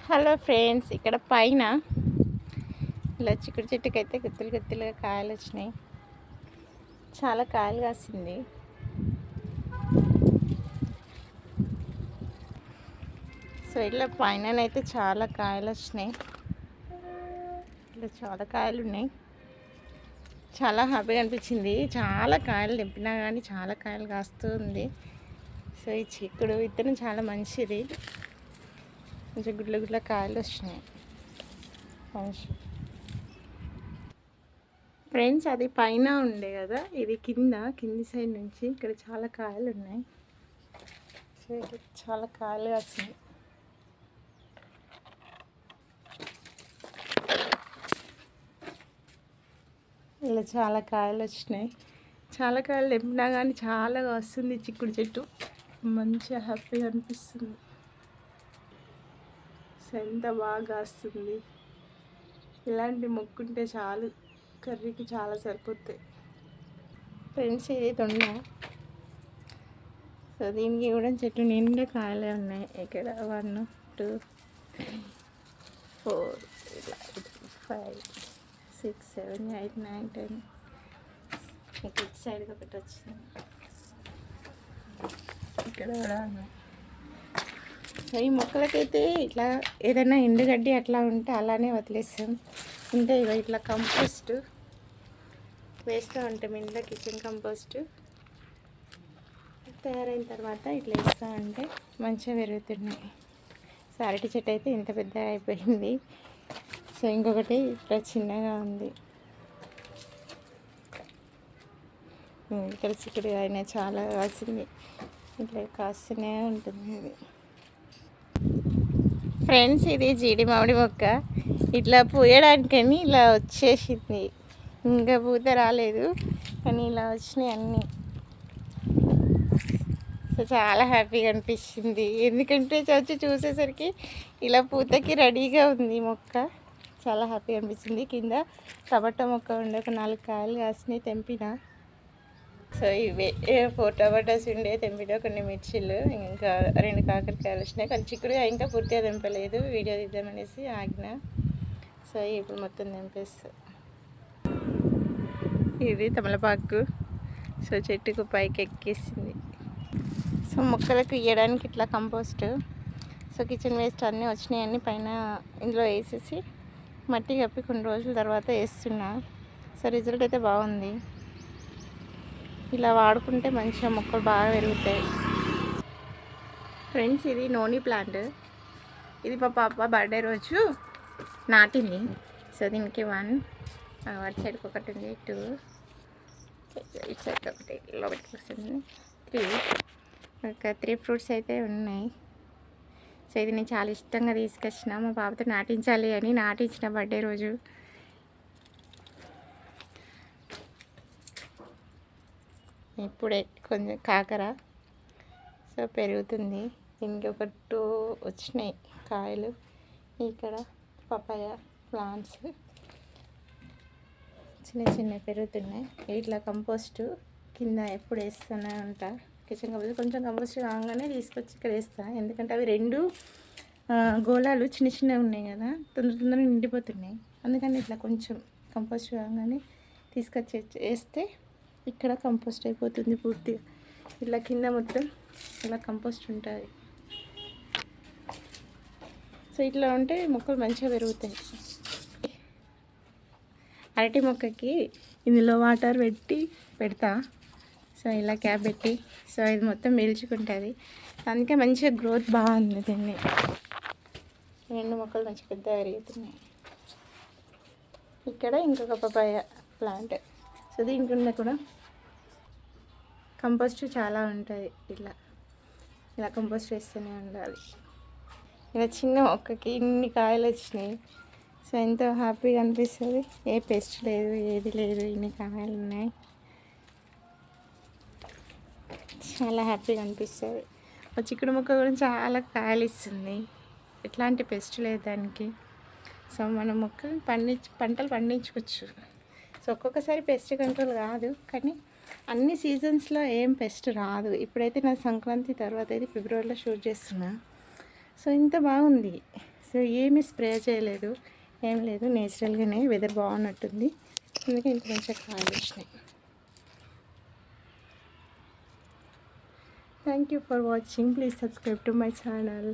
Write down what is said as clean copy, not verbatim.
Hello friends, ఇక్కడ పైన ఇలా చిక్కుడు చెట్టుకి అయితే గుత్తులు గుత్తులుగా కాయలు వచ్చినాయి. చాలా కాయలు కాసింది. సో ఇట్లా పైననైతే చాలా కాయలు వచ్చినాయి. ఇలా చాలా కాయలు ఉన్నాయి. చాలా హ్యాపీగా అనిపించింది. చాలా కాయలు తెంపినా కానీ చాలా కాయలు కాస్తూ ఉంది. సో ఈ చిక్కుడు విత్తనం చాలా మంచిది. కొంచెం గుడ్ల గుడ్ల కాయలు వచ్చినాయి. ఫ్రెండ్స్, అది పైన ఉండే కదా, ఇది కింది సైడ్ నుంచి ఇక్కడ చాలా కాయలు ఉన్నాయి. సో ఇది చాలా కాయలు వస్తున్నాయి. ఇలా చాలా కాయలు వచ్చినాయి. చాలా కాయలు తెంపినా కానీ చాలా వస్తుంది. చిక్కుడు చెట్టు మంచిగా హ్యాపీగా అనిపిస్తుంది. సో ఎంత బాగా వస్తుంది. ఇలాంటి మొక్కుంటే చాలు, కర్రీకి చాలా సరిపోతాయి. ఫ్రెండ్స్, ఇది దొండ. సో దీనికి కూడా చెట్లు నిండా కాయలే ఉన్నాయి. ఇక్కడ 1 2 4 5 6 7 8 9 10. ఇక్కడ సైడ్గా ఒకటి వచ్చింది. ఇక్కడ కూడా ఉన్నాయి. సో ఈ మొక్కలకైతే ఇట్లా ఏదైనా ఎండుగడ్డి అట్లా ఉంటే అలానే వదిలేస్తాం. ఉంటే ఇట్లా కంపోస్ట్ వేస్తూ ఉంటాం. ఇంట్లో కిచెన్ కంపోస్ట్ తయారైన తర్వాత ఇట్లా వేస్తూ ఉంటే మంచిగా పెరుగుతున్నాయి. సో అరటి చెట్టు అయితే ఇంత పెద్ద అయిపోయింది. సో ఇంకొకటి ఇట్లా చిన్నగా ఉంది. ఇక్కడ చిక్కుడు అయినా చాలా కాసింది. ఇట్లా కాస్తూనే ఉంటుంది. ఫ్రెండ్స్, ఇది జీడి మామిడి మొక్క. ఇట్లా పూయడానికని ఇలా వచ్చేసింది. ఇంకా పూత రాలేదు కానీ ఇలా వచ్చినాయి అన్నీ. సో చాలా హ్యాపీగా అనిపించింది. ఎందుకంటే వచ్చి చూసేసరికి ఇలా పూతకి రెడీగా ఉంది మొక్క. చాలా హ్యాపీగా అనిపించింది. కింద టమాటా మొక్క ఉండే ఒక 4 కాయలు కాసినాయి, తెంపిన. సో ఇవే 4 టమాటాస్ ఉండే, తెంపిన. కొన్ని మిర్చీలు, ఇంకా 2 కాకరకాయలు వచ్చినాయి. కానీ చిక్కుడు ఇంకా పూర్తిగా తెంపలేదు, వీడియో తీద్దామనేసి ఆగిన. సో ఇప్పుడు మొత్తం తెంపేస్తా. ఇది తమలపాకు. సో చెట్టుకు పైకి ఎక్కేసింది. సో మొక్కలకు ఇవ్వడానికి ఇట్లా కంపోస్ట్. సో కిచెన్ వేస్ట్ అన్నీ వచ్చినాయి. అన్నీ పైన ఇందులో వేసేసి మట్టి కప్పి కొన్ని రోజుల తర్వాత వేస్తున్నా. సో రిజల్ట్ అయితే బాగుంది. ఇలా వాడుకుంటే మంచిగా మొక్కలు బాగా పెరుగుతాయి. ఫ్రెండ్స్, ఇది నోని ప్లాంట్. ఇది మా పాప బర్త్డే రోజు నాటింది. సో దీనికి 1 అటు సైడ్కి ఒకటి ఉంది, 2 ఇటు సైడ్ ఒకటి, లోపలికి వస్తుంది 3. ఒక 3 ఫ్రూట్స్ అయితే ఉన్నాయి. సో ఇది నేను చాలా ఇష్టంగా తీసుకొచ్చిన, మా పాపతో నాటించాలి అని నాటించిన బర్త్డే రోజు. ఇప్పుడే కొంచెం కాకర. సో పెరుగుతుంది. దీనికి ఒక 2 వచ్చినాయి కాయలు. ఇక్కడ పపాయ ప్లాంట్స్ చిన్న చిన్న పెరుగుతున్నాయి. ఇట్లా కంపోస్ట్ కింద ఎప్పుడు వేస్తూనే ఉంటా. కిచెన్ కంపోస్ట్ కొంచెం కంపోస్ట్ కాగానే తీసుకొచ్చి ఇక్కడ వేస్తాను. ఎందుకంటే అవి 2 గోళాలు చిన్న చిన్నవి ఉన్నాయి కదా, తొందరగా నిండిపోతున్నాయి. అందుకని ఇట్లా కొంచెం కంపోస్ట్ కాగానే తీసుకొచ్చి వేస్తే ఇక్కడ కంపోస్ట్ అయిపోతుంది పూర్తిగా. ఇట్లా కింద మొత్తం ఇలా కంపోస్ట్ ఉంటుంది. సో ఇట్లా ఉంటే మొక్కలు మంచిగా పెరుగుతాయి. అరటి మొక్కకి ఇందులో వాటర్ పెడతా. సో ఇలా క్యాప్ పెట్టి, సో ఇది మొత్తం పీల్చుకుంటుంది. అందుకే మంచిగా గ్రోత్ బాగుంది. దీన్ని 2 మొక్కలు మంచి పెద్దగా పెరుగుతున్నాయి. ఇక్కడ ఇంకొక పపాయ ప్లాంట్. సో దీనికిన్న కూడా కంపోస్ట్ చాలా ఉంటుంది. ఇలా కంపోస్ట్ వేస్తూనే ఉండాలి. ఇలా చిన్న మొక్కకి ఇన్ని కాయలు వచ్చినాయి. సో ఎంతో హ్యాపీగా అనిపిస్తుంది. ఏ పెస్ట్ లేదు, ఏది లేదు, ఇన్ని కాయలు ఉన్నాయి. చాలా హ్యాపీగా అనిపిస్తుంది. చిక్కుడు మొక్క కూడా చాలా కాయలు ఇస్తుంది. ఎట్లాంటి పెస్ట్ లేదు దానికి. సో మన మొక్కలు పంటలు పండించుకోవచ్చు. సో ఒక్కొక్కసారి పెస్ట్ కంట్రోల్ కాదు, కానీ అన్ని సీజన్స్లో ఏం పెస్ట్ రాదు. ఇప్పుడైతే నా సంక్రాంతి తర్వాత అయితే ఫిబ్రవరిలో షూట్ చేస్తున్నా. సో ఇంత బాగుంది. సో సో ఏమీ స్ప్రే చేయలేదు, ఏం లేదు, నేచురల్గానే వెదర్ బాగున్నట్టుంది, అందుకే ఇంత మంచిగా కాయలు వచ్చినాయి. Thank you for watching. Please subscribe to my channel.